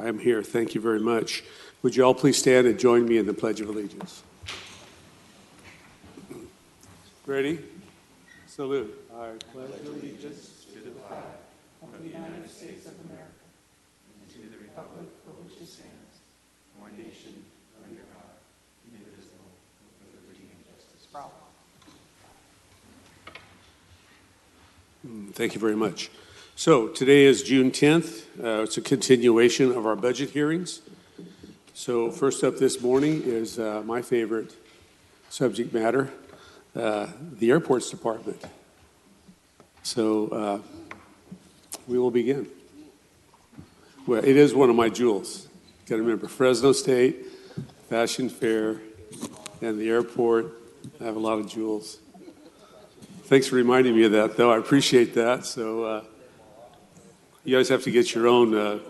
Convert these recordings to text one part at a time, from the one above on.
I'm here. Thank you very much. Would you all please stand and join me in the Pledge of Allegiance? Ready? Salute. I pledge allegiance to the flag of the United States of America and to the republic for which it stands, one nation, under God, indivisible, with liberty and justice for all. Thank you very much. So today is June 10th. It's a continuation of our budget hearings. So first up this morning is my favorite subject matter, the airports department. So we will begin. Well, it is one of my jewels. Got to remember, Fresno State, Fashion Fair, and the airport. I have a lot of jewels. Thanks for reminding me of that, though. I appreciate that. So you guys have to get your own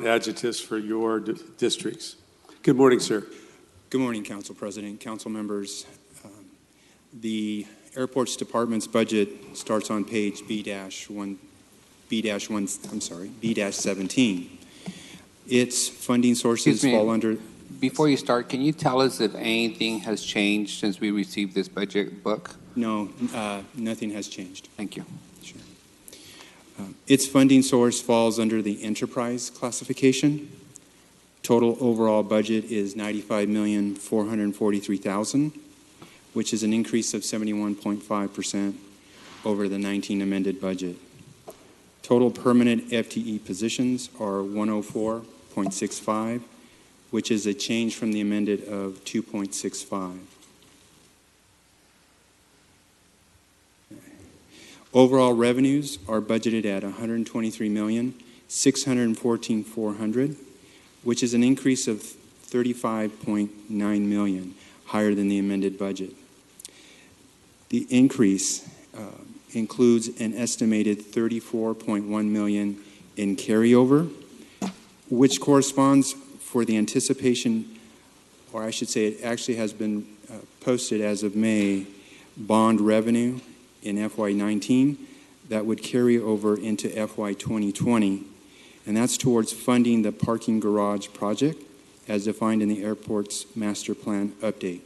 adjectives for your districts. Good morning, sir. Good morning, Council President, Council members. The Airports Department's budget starts on page B-17. Its funding sources fall under... Before you start, can you tell us if anything has changed since we received this budget book? No, nothing has changed. Thank you. Sure. Its funding source falls under the enterprise classification. Total overall budget is $95,443,000, which is an increase of 71.5% over the 19 amended budget. Total permanent FTE positions are 104.65, which is a change from the amended of 2.65. Overall revenues are budgeted at $123,614,400, which is an increase of $35.9 million, higher than the amended budget. The increase includes an estimated $34.1 million in carryover, which corresponds for the anticipation, or I should say it actually has been posted as of May, bond revenue in FY19 that would carry over into FY 2020, and that's towards funding the parking garage project as defined in the airport's master plan update.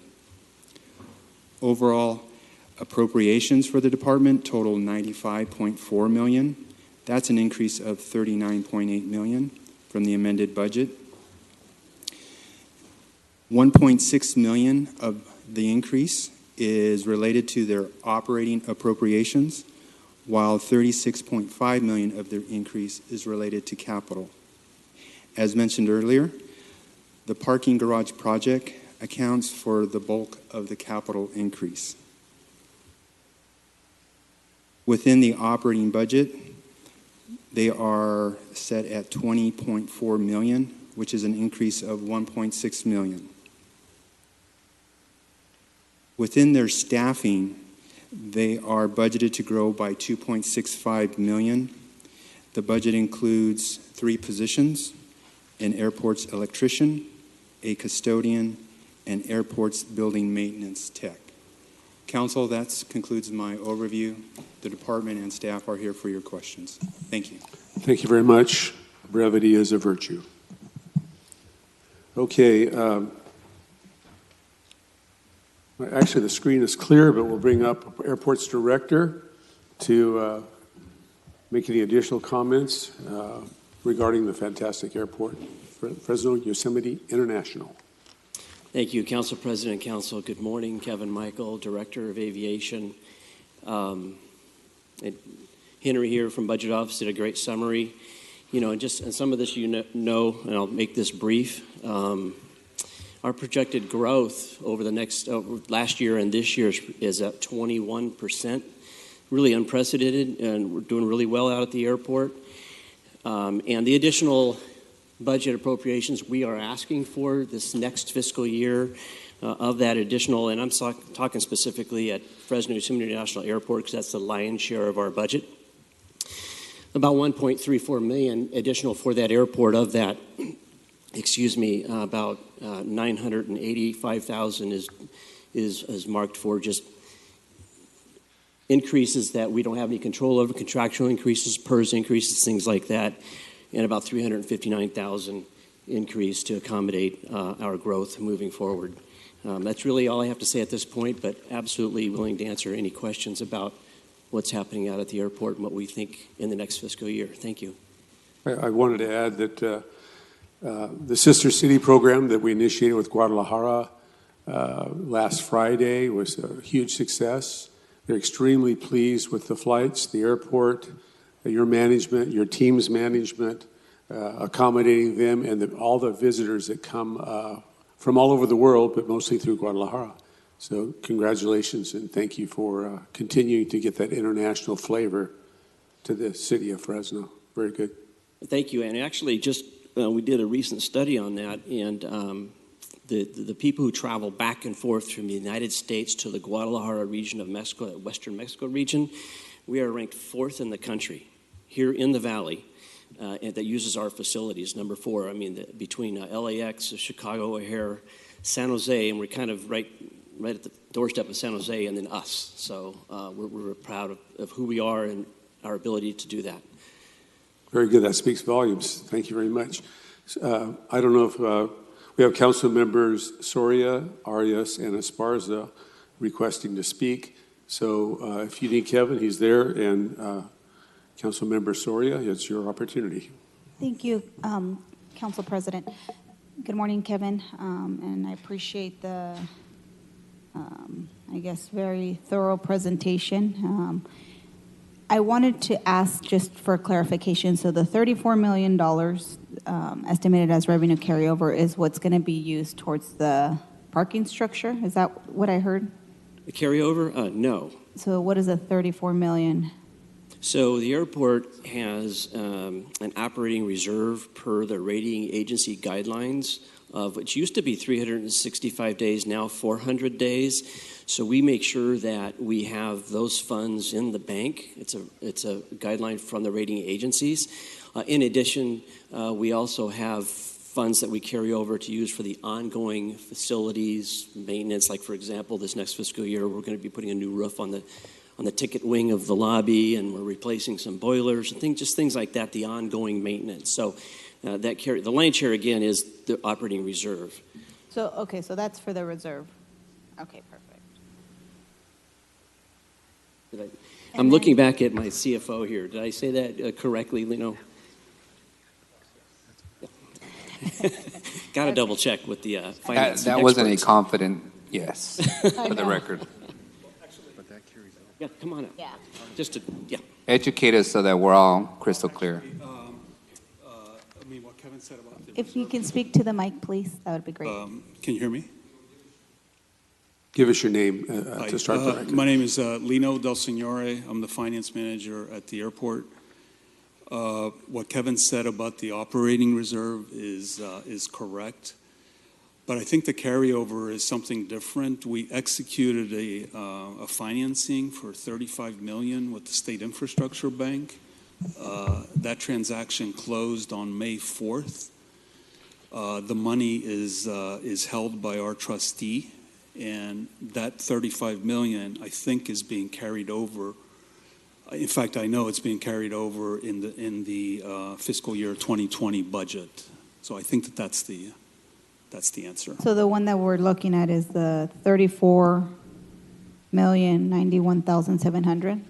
Overall appropriations for the department total $95.4 million. That's an increase of $39.8 million from the amended budget. $1.6 million of the increase is related to their operating appropriations, while $36.5 million of their increase is related to capital. As mentioned earlier, the parking garage project accounts for the bulk of the capital increase. Within the operating budget, they are set at $20.4 million, which is an increase of $1.6 million. Within their staffing, they are budgeted to grow by $2.65 million. The budget includes 3 positions: an airport's electrician, a custodian, and airport's building maintenance tech. Council, that concludes my overview. The department and staff are here for your questions. Thank you. Thank you very much. Brevity is a virtue. Okay. Actually, the screen is clear, but we'll bring up Airports Director to make any additional comments regarding the fantastic airport, Fresno Yosemite International. Thank you, Council President, Council. Good morning. Kevin Michael, Director of Aviation. Henry here from Budget Office did a great summary. And some of this and I'll make this brief. Our projected growth over the last year and this year is at 21%. Really unprecedented, and we're doing really well out at the airport. And the additional budget appropriations we are asking for this next fiscal year of that additional, and I'm talking specifically at Fresno Yosemite International Airport because that's the lion's share of our budget. About $1.34 million additional for that airport. Of that, about $985,000 is marked for just increases that we don't have any control over, contractual increases, PERS increases, things like that. and about $359,000 increase to accommodate our growth moving forward. That's really all I have to say at this point, but absolutely willing to answer any questions about what's happening out at the airport and what we think in the next fiscal year. Thank you. I wanted to add that the Sister City program that we initiated with Guadalajara last Friday was a huge success. They're extremely pleased with the flights, the airport, your management, your team's management, accommodating them, and all the visitors that come from all over the world, but mostly through Guadalajara. So congratulations, and thank you for continuing to get that international flavor to the city of Fresno. Very good. Thank you. And actually, just we did a recent study on that, and the people who travel back and forth from the United States to the Guadalajara region of Mexico, that Western Mexico region, we are ranked 4th in the country here in the Valley. And that uses our facilities, number 4. I mean, between LAX, Chicago O'Hare, San Jose, and we're kind of right at the doorstep of San Jose, and then us. So we're proud of who we are and our ability to do that. Very good. That speaks volumes. Thank you very much. I don't know if we have council members Soria, Arias, and Esparza requesting to speak. So if you need Kevin, he's there, and Councilmember Soria, it's your opportunity. Thank you, Council President. Good morning, Kevin, and I appreciate the, I guess, very thorough presentation. I wanted to ask just for clarification, so the $34 million estimated as revenue carryover is what's going to be used towards the parking structure? Is that what I heard? The carryover? No. So what is the $34 million? So the airport has an operating reserve per the rating agency guidelines, of which used to be 365 days, now 400 days. So we make sure that we have those funds in the bank. It's a guideline from the rating agencies. In addition, we also have funds that we carry over to use for the ongoing facilities maintenance. Like, for example, this next fiscal year, we're going to be putting a new roof on the ticket wing of the lobby, and we're replacing some boilers and things like that, the ongoing maintenance. So the lion's share, again, is the operating reserve. So, okay, so that's for the reserve. Okay, perfect. I'm looking back at my CFO here. Did I say that correctly, Lino? Got to double check with the finance That wasn't a experts. confident yes, for the record. Yeah, come on up. Yeah. Just to, yeah. Educate us so that we're all crystal clear. I mean, what Kevin said about the If you can speak to the mic, please, that would be great. can you hear me? Give us your name to start the record. My name is Lino Del Signore. I'm the finance manager at the airport. What Kevin said about the operating reserve is correct, but I think the carryover is something different. We executed a financing for $35 million with the State Infrastructure Bank. That transaction closed on May 4th. The money is held by our trustee, and that $35 million, I think, is being carried over. In fact, I know it's being carried over in the fiscal year 2020 budget. So I think that's the answer. So the one that we're looking at is the $34,091,700.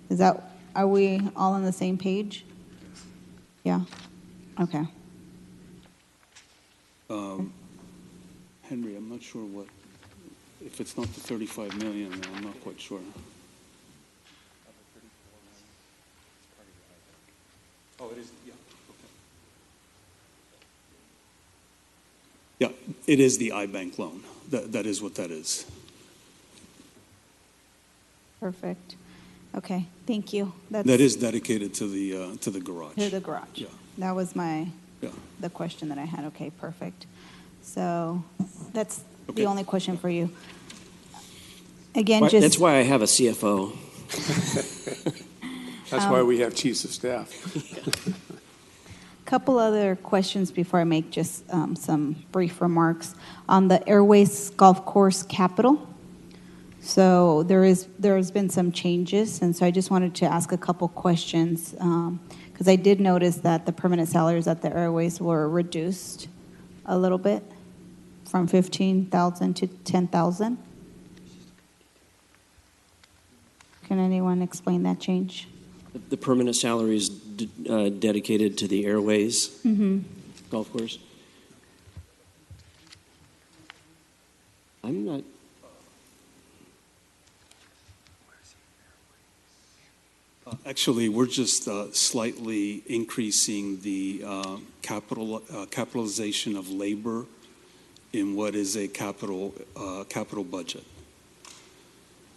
Is that? Are we all on the same page? Yeah. Okay. Henry, I'm not sure what. If it's not the 35 million, then I'm not quite sure. Oh, it is. Yeah. Okay. Yeah, it is the iBank loan. That is what that is. Perfect. Okay. Thank you. That is dedicated to the garage. To the garage. Yeah. That was the Yeah. question that I had. Okay. Perfect. So that's Okay. the only question for you. Again, Well, just that's why I have a CFO. That's why we have chiefs of staff. couple other questions before I make just some brief remarks on the Airways Golf Course capital. So there's been some changes, and so I just wanted to ask a couple questions, because I did notice that the permanent salaries at the airways were reduced a little bit, from 15,000 to 10,000. Can anyone explain that change? The permanent salary is dedicated to the airways golf course. I'm not. Actually, we're just slightly increasing the capitalization of labor in what is a capital budget.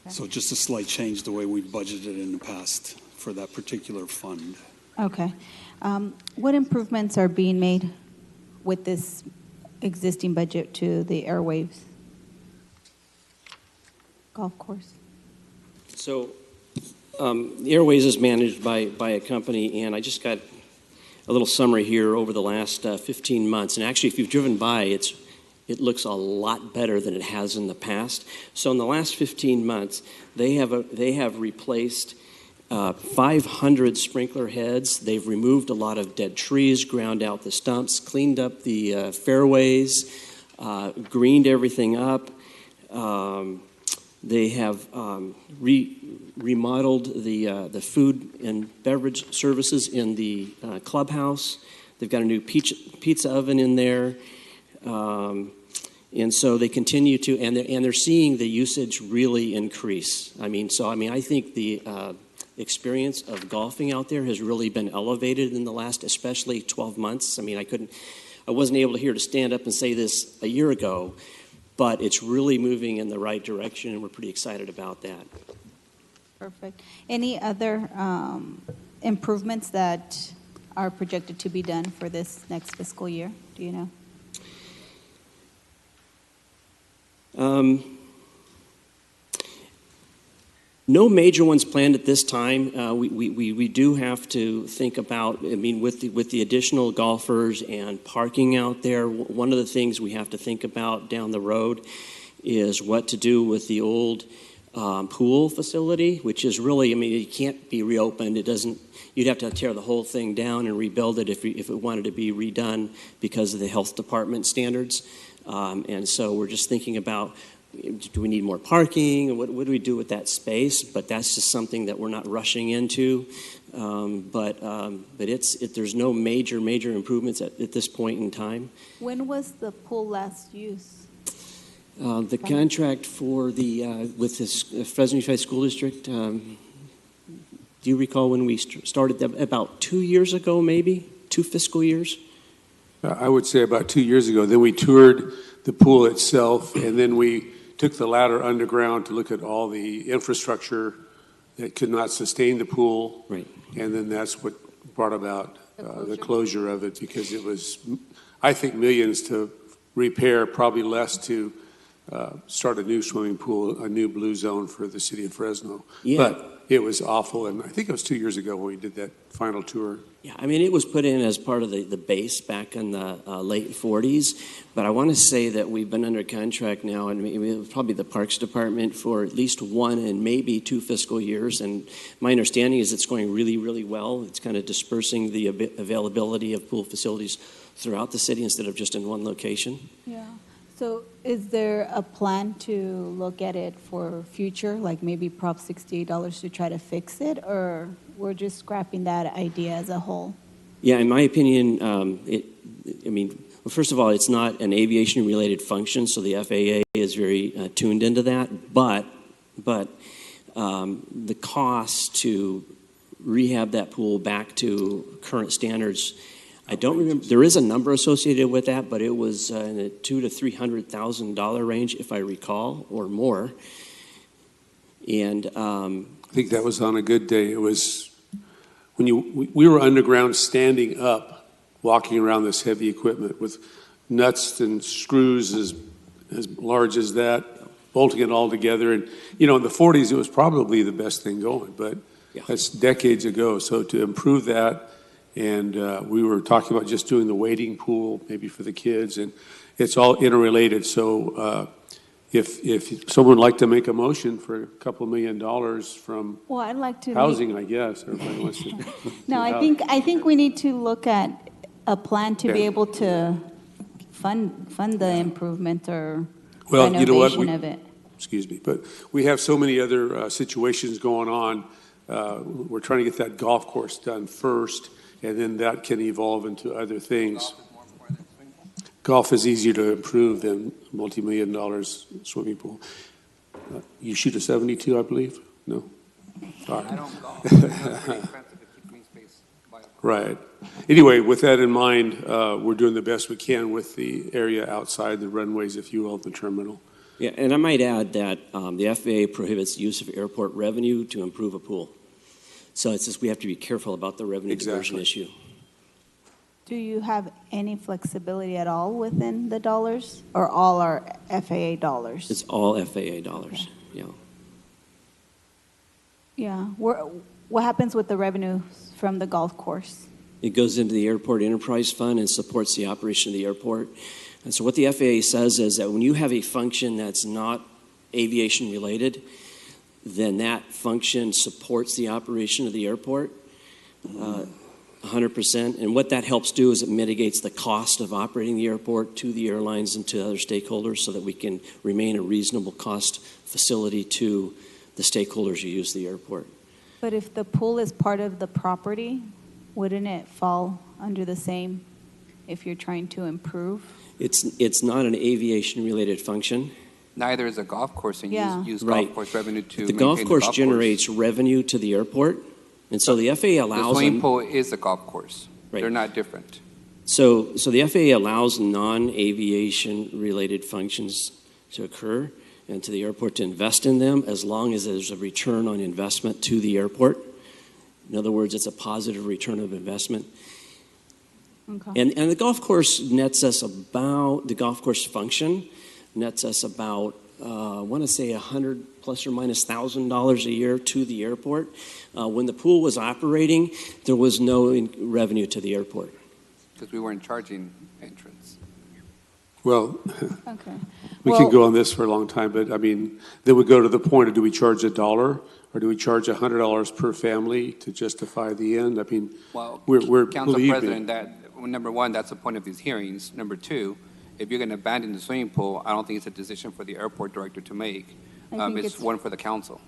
Okay. So just a slight change the way we budgeted in the past for that particular fund. Okay. What improvements are being made with this existing budget to the airwaves golf course? So, the Airways is managed by a company, and I just got a little summary here over the last 15 months. And actually, if you've driven by, it looks a lot better than it has in the past. So in the last 15 months, they have replaced 500 sprinkler heads. They've removed a lot of dead trees, ground out the stumps, cleaned up the fairways, greened everything up. They have remodeled the food and beverage services in the clubhouse. They've got a new pizza oven in there. And so they continue to, and they're seeing the usage really increase. I think the experience of golfing out there has really been elevated in the last, especially 12 months. I wasn't able to stand up and say this a year ago, but it's really moving in the right direction, and we're pretty excited about that. Perfect. Any other improvements that are projected to be done for this next fiscal year? Do you know? No major ones planned at this time. We do have to think about, with the additional golfers and parking out there, one of the things we have to think about down the road is what to do with the old pool facility, which is really, it can't be reopened. You'd have to tear the whole thing down and rebuild it if it wanted to be redone because of the health department standards. And so we're just thinking about, do we need more parking? What do we do with that space? But that's just something that we're not rushing into. But there's no major improvements at this point in time. When was the pool last used? The contract for with this Fresno Unified School District, do you recall when we started that? About 2 years ago, maybe? 2 fiscal years? I would say about 2 years ago. Then we toured the pool itself, and then we took the ladder underground to look at all the infrastructure that could not sustain the pool. Right. And then that's what brought about the closure of it, because it was, I think, millions to repair, probably less to start a new swimming pool, a new blue zone for the city of Fresno. Yeah. But it was awful, and I think it was 2 years ago when we did that final tour. Yeah, it was put in as part of the base back in the late 40s, but I want to say that we've been under contract now, and probably the Parks Department for at least 1 and maybe 2 fiscal years, and my understanding is it's going really, really well. It's kind of dispersing the availability of pool facilities throughout the city instead of just in one location. Yeah. So is there a plan to look at it for future, like maybe Prop $68 to try to fix it, or we're just scrapping that idea as a whole? Yeah, in my opinion, well, first of all, it's not an aviation-related function, so the FAA is very tuned into that. But the cost to rehab that pool back to current standards, I don't remember. There is a number associated with that, but it was in the $200,000 to $300,000 range, if I recall, or more. And I think that was on a good day. It was when we were underground, standing up, walking around this heavy equipment with nuts and screws as large as that, bolting it all together. And in the 40s, it was probably the best thing going, but that's decades ago. So to improve that. And we were talking about just doing the wading pool, maybe for the kids, and it's all interrelated. So if someone would like to make a motion for a couple $1 million from Well, I'd like to. housing, I guess, everybody wants to. No, I think we need to look at a plan to be Okay. able to fund the improvement or Well, you know what? renovation of it. Excuse me, but we have so many other situations going on. We're trying to get that golf course done first, and then that can evolve into other things. Golf is easier to improve than multi-million-dollar swimming pool. You shoot a 72, I believe? No? All right. I don't golf. It's pretty expensive to keep green space viable. Right. Anyway, with that in mind, we're doing the best we can with the area outside the runways, if you will, of the terminal. Yeah, and I might add that the FAA prohibits the use of airport revenue to improve a pool. So it's just we have to be careful about the revenue diversion Exactly. issue. Do you have any flexibility at all within the dollars, or all are FAA dollars? It's all FAA dollars. Yeah. Yeah. What happens with the revenue from the golf course? It goes into the Airport Enterprise Fund and supports the operation of the airport. And so what the FAA says is that when you have a function that's not aviation related, then that function supports the operation of the airport 100%. And what that helps do is it mitigates the cost of operating the airport to the airlines and to other stakeholders so that we can remain a reasonable cost facility to the stakeholders who use the airport. But if the pool is part of the property, wouldn't it fall under the same if you're trying to improve? It's not an aviation-related function. Neither is a golf course, and Yeah. use Right. golf course revenue to The maintain golf course generates revenue to the airport, and so the FAA The allows swimming them, pool is a golf course. Right. They're not different. so the FAA allows non-aviation-related functions to occur and to the airport to invest in them as long as there's a return on investment to the airport. In other words, it's a positive return of investment. Okay. And the golf course nets us about, the golf course function nets us about, I want to say $100 plus or minus $1,000 a year to the airport. When the pool was operating, there was no revenue to the airport. Because we weren't charging entrance. Well, Okay. we Well- could go on this for a long time, but I mean, then we go to the point of do we charge $1 or do we charge $100 per family to justify the end? I mean, Well, we're Council believe me. President, number one, that's the point of these hearings. Number two, if you're going to abandon the swimming pool, I don't think it's a decision for the airport director to make. I think It's one for the council.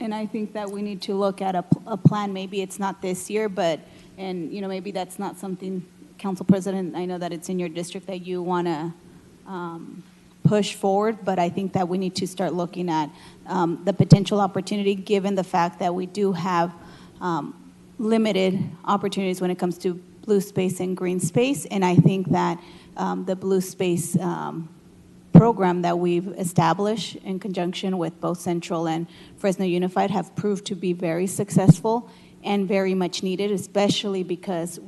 And I think that we need to look at a plan. Maybe it's not this year, but, and, you know, maybe that's not something, Council President, I know that it's in your district that you want to push forward, but I think that we need to start looking at the potential opportunity, given the fact that we do have limited opportunities when it comes to blue space and green space. And I think that the blue space program that we've established in conjunction with both Central and Fresno Unified have proved to be very successful and very much needed, especially because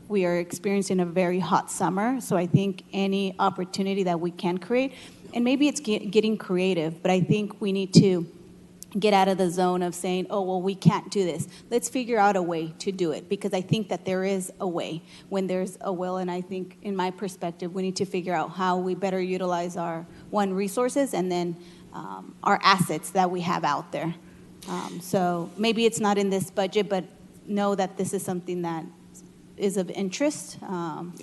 we are experiencing a very hot summer. So I think any opportunity that we can create, and maybe it's getting creative, but I think we need to get out of the zone of saying, oh, well, we can't do this. Let's figure out a way to do it, because I think that there is a way when there's a will. And I think, in my perspective, we need to figure out how we better utilize our resources and then our assets that we have out there. So maybe it's not in this budget, but know that this is something that is of interest. And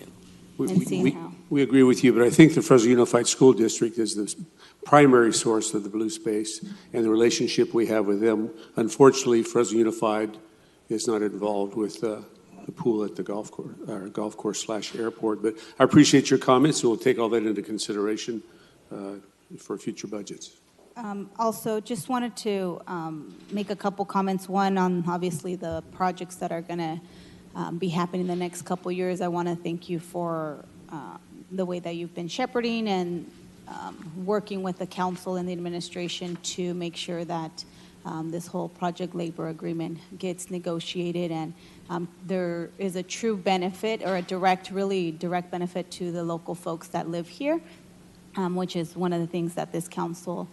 seeing how. We agree with you, but I think the Fresno Unified School District is the primary source of the blue space and the relationship we have with them. Unfortunately, Fresno Unified is not involved with the pool at the golf course / airport. But I appreciate your comments, and we'll take all that into consideration for future budgets. Also, just wanted to make a couple comments. One, on obviously the projects that are going to be happening the next couple years. I want to thank you for the way that you've been shepherding and working with the council and the administration to make sure that this whole project labor agreement gets negotiated, and there is a true benefit, or a really direct benefit to the local folks that live here, which is one of the things that this council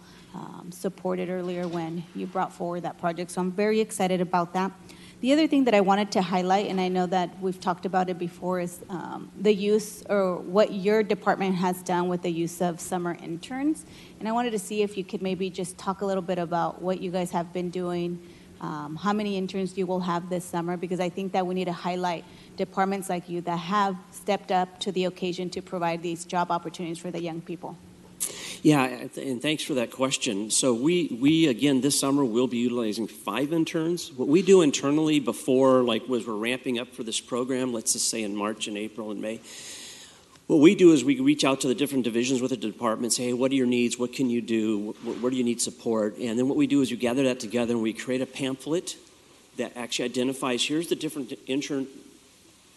supported earlier when you brought forward that project. So I'm very excited about that. The other thing that I wanted to highlight, and I know that we've talked about it before, is the use or what your department has done with the use of summer interns. And I wanted to see if you could maybe just talk a little bit about what you guys have been doing, how many interns you will have this summer, because I think that we need to highlight departments like you that have stepped up to the occasion to provide these job opportunities for the young people. Yeah, and thanks for that question. So we again, this summer, will be utilizing 5 interns. What we do internally before, like, as we're ramping up for this program, let's just say in March and April and May, what we do is we reach out to the different divisions with the departments, say, hey, what are your needs? What can you do? Where do you need support? And then what we do is you gather that together and we create a pamphlet that actually identifies, here's the different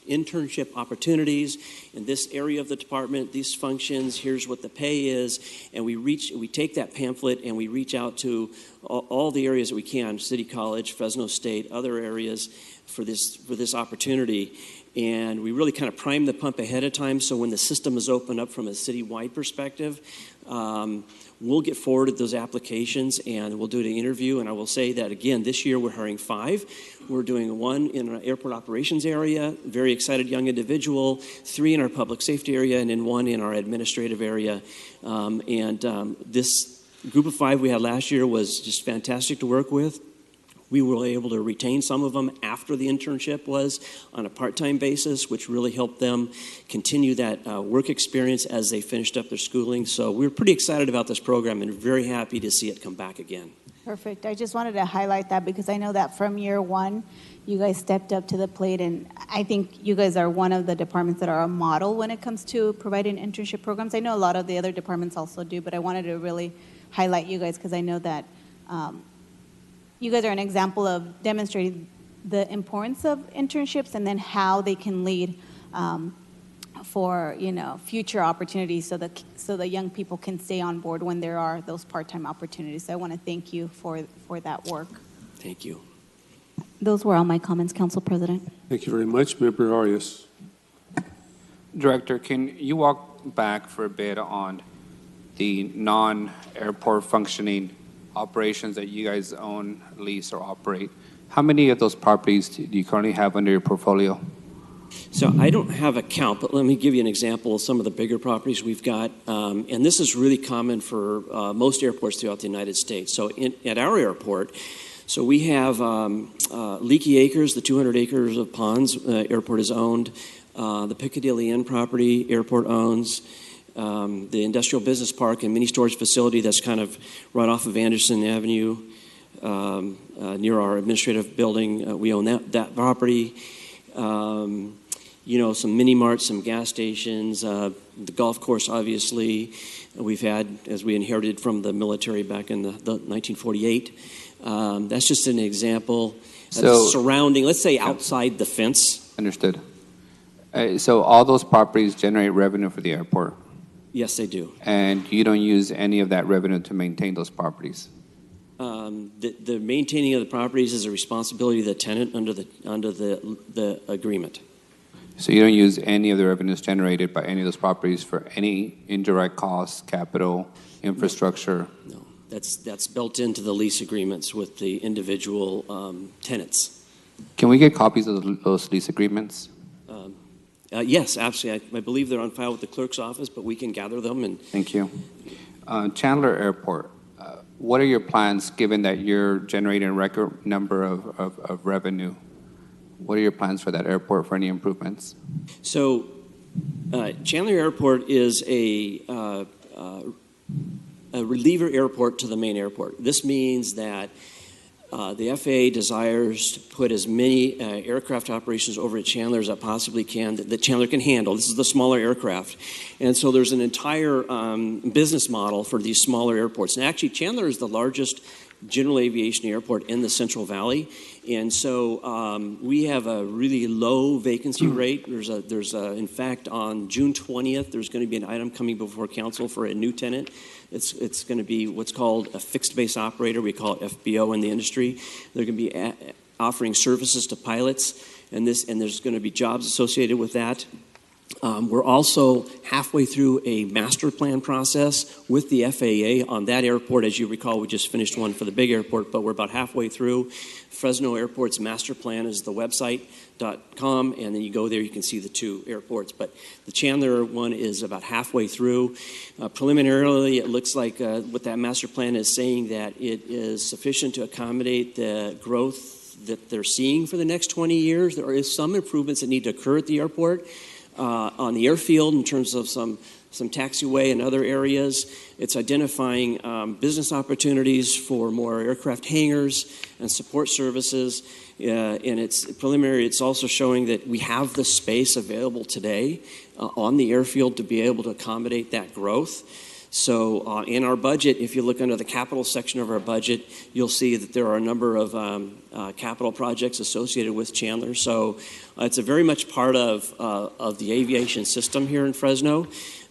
internship opportunities in this area of the department, these functions, here's what the pay is, and we take that pamphlet and we reach out to all the areas that we can, City College, Fresno State, other areas for this opportunity. And we really kind of prime the pump ahead of time, so when the system is opened up from a citywide perspective, we'll get forwarded those applications and we'll do an interview. And I will say that, again, this year we're hiring 5. We're doing 1 in our airport operations area, very excited young individual, 3 in our public safety area, and then 1 in our administrative area. This group of 5 we had last year was just fantastic to work with. We were able to retain some of them after the internship was on a part-time basis, which really helped them continue that work experience as they finished up their schooling. So we're pretty excited about this program and very happy to see it come back again. Perfect. I just wanted to highlight that because I know that from year one, you guys stepped up to the plate, and I think you guys are one of the departments that are a model when it comes to providing internship programs. I know a lot of the other departments also do, but I wanted to really highlight you guys because I know that you guys are an example of demonstrating the importance of internships and then how they can lead for future opportunities so the young people can stay on board when there are those part-time opportunities. So I want to thank you for that work. Thank you. Those were all my comments, Council President. Thank you very much. Member Arias. Director, can you walk back for a bit on the non-airport functioning operations that you guys own, lease, or operate? How many of those properties do you currently have under your portfolio? So I don't have a count, but let me give you an example of some of the bigger properties we've got. And this is really common for most airports throughout the United States. So at our airport, so we have Leaky Acres, the 200 acres of ponds, airport is owned. The Piccadilly Inn property, airport owns. The industrial business park and mini storage facility that's kind of right off of Anderson Avenue near our administrative building. We own that property. Some mini marts, some gas stations, the golf course, obviously. We've had, as we inherited from the military back in the 1948. That's just an example. So, surrounding, let's say outside the fence. Understood. So all those properties generate revenue for the airport? Yes, they do. And you don't use any of that revenue to maintain those properties? The maintaining of the properties is a responsibility of the tenant under the agreement. So you don't use any of the revenues generated by any of those properties for any indirect costs, capital, infrastructure? No, that's built into the lease agreements with the individual tenants. Can we get copies of those lease agreements? Yes, absolutely. I believe they're on file with the clerk's office, but we can gather them. And Thank you. Chandler Airport, what are your plans given that you're generating a record number of revenue? What are your plans for that airport for any improvements? So Chandler Airport is a reliever airport to the main airport. This means that the FAA desires to put as many aircraft operations over at Chandler as it possibly can that Chandler can handle. This is the smaller aircraft. And so there's an entire business model for these smaller airports. And actually, Chandler is the largest general aviation airport in the Central Valley. And so we have a really low vacancy rate. In fact, on June 20th, there's going to be an item coming before council for a new tenant. It's going to be what's called a fixed base operator. We call it FBO in the industry. They're going to be offering services to pilots, and there's going to be jobs associated with that. We're also halfway through a master plan process with the FAA on that airport. As you recall, we just finished one for the big airport, but we're about halfway through. Fresno Airport's master plan is the website.com, and then you go there, you can see the two airports. But the Chandler one is about halfway through. Preliminarily, it looks like what that master plan is saying that it is sufficient to accommodate the growth that they're seeing for the next 20 years. There is some improvements that need to occur at the airport. On the airfield in terms of some taxiway and other areas. It's identifying business opportunities for more aircraft hangars and support services. And it's preliminary. It's also showing that we have the space available today on the airfield to be able to accommodate that growth. So in our budget, if you look under the capital section of our budget, you'll see that there are a number of capital projects associated with Chandler. So it's a very much part of the aviation system here in Fresno,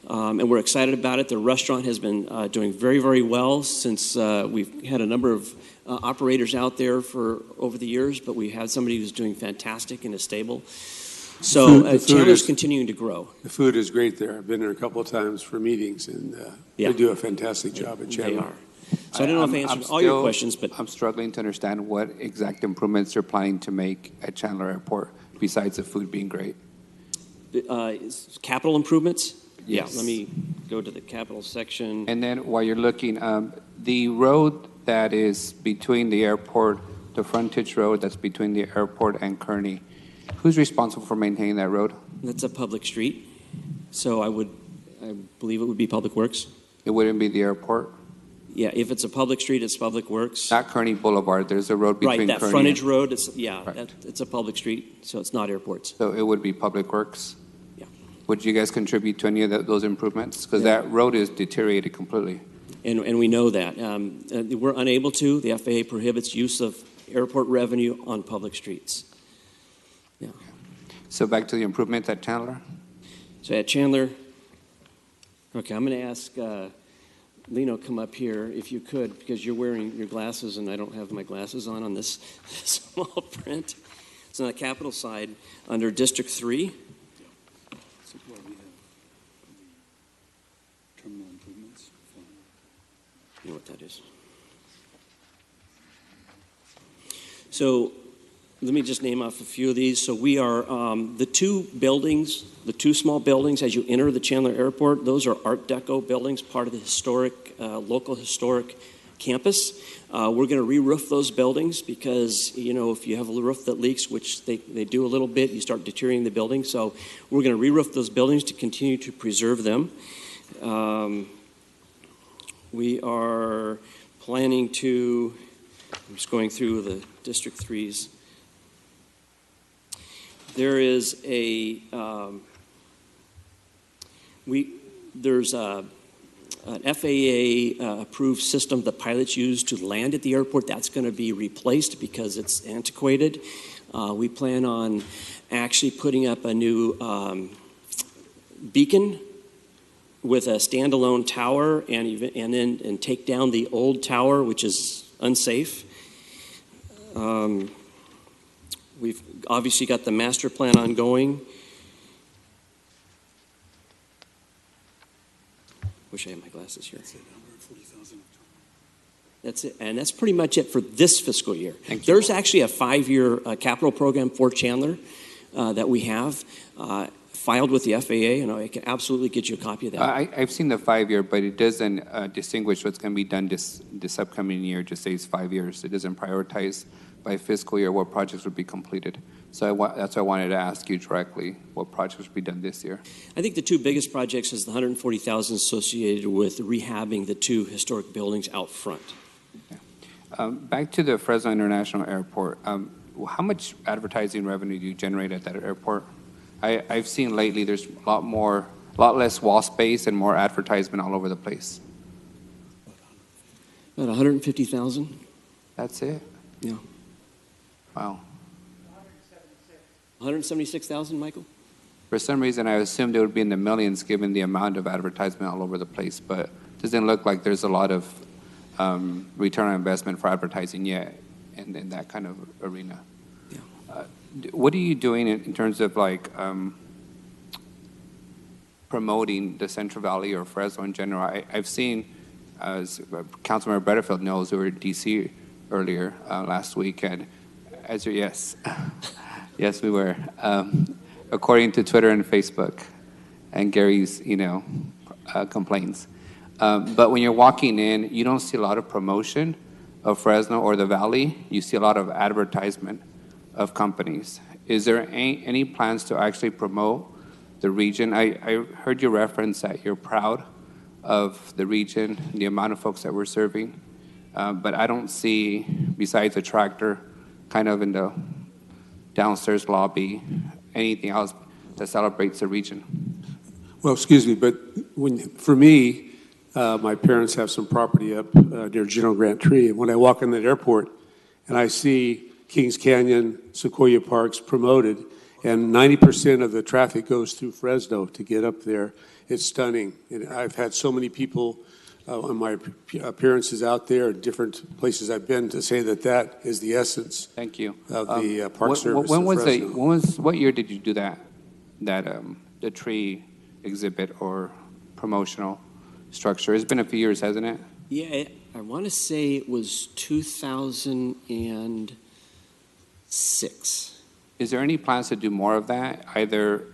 and we're excited about it. The restaurant has been doing very, very well since we've had a number of operators out there for over the years, but we had somebody who's doing fantastic and is stable. So Chandler's continuing to grow. The food is great there. I've been there a couple of times for meetings, and they do a fantastic job at Chandler. They are. So I don't know if I answered all your questions, but I'm struggling to understand what exact improvements you're planning to make at Chandler Airport besides the food being great. Capital improvements? Yes. Yeah, let me go to the capital section. And then while you're looking, the road that is between the airport, the frontage road that's between the airport and Kearney, who's responsible for maintaining that road? That's a public street, so I believe it would be Public Works. It wouldn't be the airport? Yeah, if it's a public street, it's Public Works. Not Kearney Boulevard, there's a road between Right, that Kearney frontage and- road, it's a public street, so it's not airports. So it would be Public Works? Yeah. Would you guys contribute to any of those improvements? Because that road is deteriorated completely. And we know that. We're unable to. The FAA prohibits use of airport revenue on public streets. Yeah. So back to the improvements at Chandler? So at Chandler, okay, I'm going to ask Lino come up here if you could, because you're wearing your glasses and I don't have my glasses on this small print. So on the capital side, under District 3. Terminal improvements. You know what that is. So let me just name off a few of these. So we are, the two small buildings as you enter the Chandler Airport, those are Art Deco buildings, part of the historic, local historic campus. We're going to re-roof those buildings because, if you have a roof that leaks, which they do a little bit, you start deteriorating the building. So we're going to re-roof those buildings to continue to preserve them. We are planning to, I'm just going through the District 3s. There is there's an FAA approved system that pilots use to land at the airport. That's going to be replaced because it's antiquated. We plan on actually putting up a new beacon with a standalone tower and take down the old tower, which is unsafe. We've obviously got the master plan ongoing. Wish I had my glasses here. That's it, and that's pretty much it for this fiscal year. Thank you. There's actually a 5-year capital program for Chandler that we have filed with the FAA, and I can absolutely get you a copy of that. I've seen the 5-year, but it doesn't distinguish what's going to be done this upcoming year. It just says 5 years. It doesn't prioritize by fiscal year what projects would be completed. So that's why I wanted to ask you directly what projects would be done this year. I think the two biggest projects is the $140,000 associated with rehabbing the two historic buildings out front. Back to the Fresno International Airport, how much advertising revenue do you generate at that airport? I've seen lately there's a lot less wall space and more advertisement all over the place. About 150,000. That's it? Yeah. Wow. 176,000, Michael? For some reason, I assumed it would be in the millions given the amount of advertisement all over the place, but it doesn't look like there's a lot of return on investment for advertising yet in that kind of arena. Yeah. What are you doing in terms of promoting the Central Valley or Fresno in general. I've seen, as Councilmember Butterfield knows, we were in D.C. earlier last week, and yes, yes, we were. According to Twitter and Facebook, and Gary's, complaints. But when you're walking in, you don't see a lot of promotion of Fresno or the Valley. You see a lot of advertisement of companies. Is there any plans to actually promote the region? I heard you reference that you're proud of the region, the amount of folks that we're serving, but I don't see, besides a tractor kind of in the downstairs lobby, anything else that celebrates the region. Well, excuse me, but for me, my parents have some property up near General Grant Tree, and when I walk in that airport and I see Kings Canyon, Sequoia Parks promoted, and 90% of the traffic goes through Fresno to get up there, it's stunning. And I've had so many people on my appearances out there, different places I've been, to say that that is the essence. Thank you. Of the Park Service. What year did you do that the tree exhibit or promotional structure? It's been a few years, hasn't it? Yeah, I want to say it was 2006. Is there any plans to do more of that, either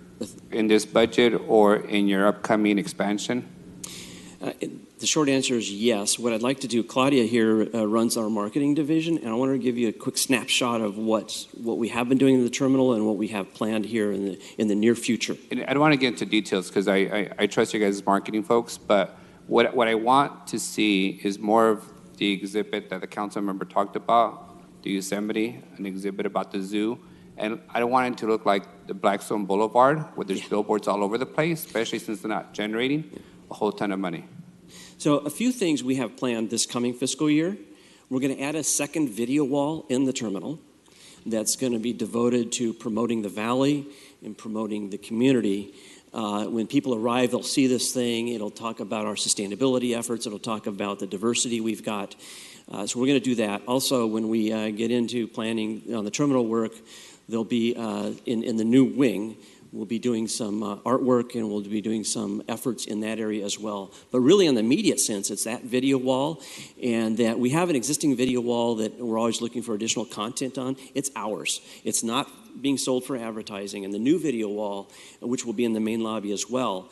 in this budget or in your upcoming expansion? The short answer is yes. What I'd like to do, Claudia here runs our marketing division, and I want to give you a quick snapshot of what we have been doing in the terminal and what we have planned here in the near future. And I don't want to get into details because I trust you guys as marketing folks, but what I want to see is more of the exhibit that the council member talked about, the Yosemite, an exhibit about the zoo. And I don't want it to look like the Blackstone Boulevard, where there's billboards all over the place, especially since they're not generating a whole ton of money. So a few things we have planned this coming fiscal year. We're going to add a second video wall in the terminal that's going to be devoted to promoting the valley and promoting the community. When people arrive, they'll see this thing. It'll talk about our sustainability efforts. It'll talk about the diversity we've got. So we're going to do that. Also, when we get into planning on the terminal work, there'll be, in the new wing, we'll be doing some artwork, and we'll be doing some efforts in that area as well. But really, in the immediate sense, it's that video wall, and that we have an existing video wall that we're always looking for additional content on. It's ours. It's not being sold for advertising. And the new video wall, which will be in the main lobby as well,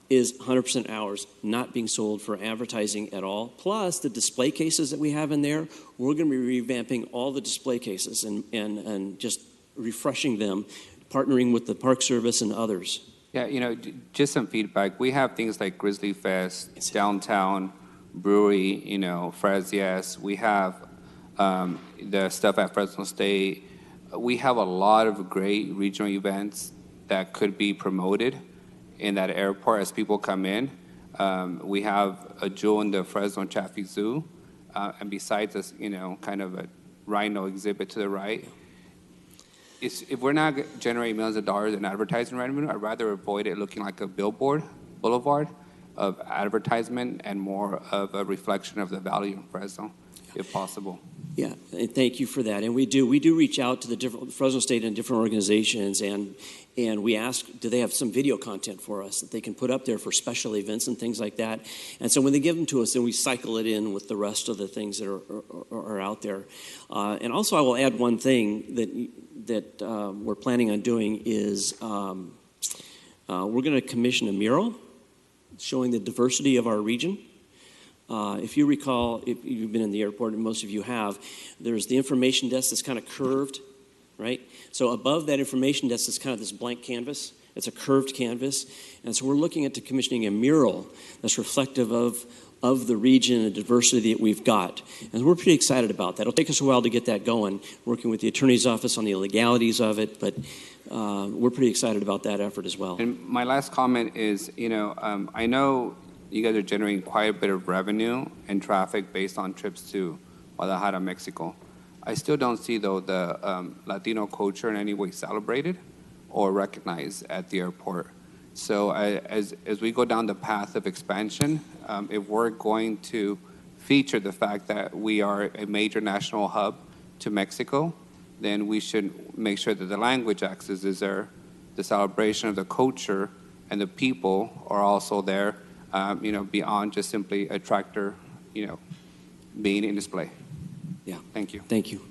is 100% ours, not being sold for advertising at all. Plus, the display cases that we have in there, we're going to be revamping all the display cases and just refreshing them, partnering with the Park Service and others. Yeah, just some feedback. We have things like Grizzly Fest, Downtown, Brewery, Fres, yes. We have the stuff at Fresno State. We have a lot of great regional events that could be promoted in that airport as people come in. We have a jewel in the Fresno Chaffee Zoo, and besides this, kind of a rhino exhibit to the right. If we're not generating millions of dollars in advertising revenue, I'd rather avoid it looking like a boulevard of advertisement and more of a reflection of the value in Fresno, if possible. Yeah, and thank you for that. And we do reach out to the different Fresno State and different organizations, and we ask, do they have some video content for us that they can put up there for special events and things like that? And so when they give them to us, then we cycle it in with the rest of the things that are out there. And also, I will add one thing that we're planning on doing is we're going to commission a mural showing the diversity of our region. If you recall, if you've been in the airport, and most of you have, there's the information desk that's kind of curved, right? So above that information desk is kind of this blank canvas. It's a curved canvas. And so we're looking at commissioning a mural that's reflective of the region and the diversity that we've got. And we're pretty excited about that. It'll take us a while to get that going, working with the Attorney's Office on the legalities of it, but we're pretty excited about that effort as well. And my last comment is, I know you guys are generating quite a bit of revenue and traffic based on trips to Guadalajara, Mexico. I still don't see, though, the Latino culture in any way celebrated or recognized at the airport. So as we go down the path of expansion, if we're going to feature the fact that we are a major national hub to Mexico, then we should make sure that the language access is there, the celebration of the culture and the people are also there, beyond just simply a tractor, being in display. Yeah. Thank you. Thank you.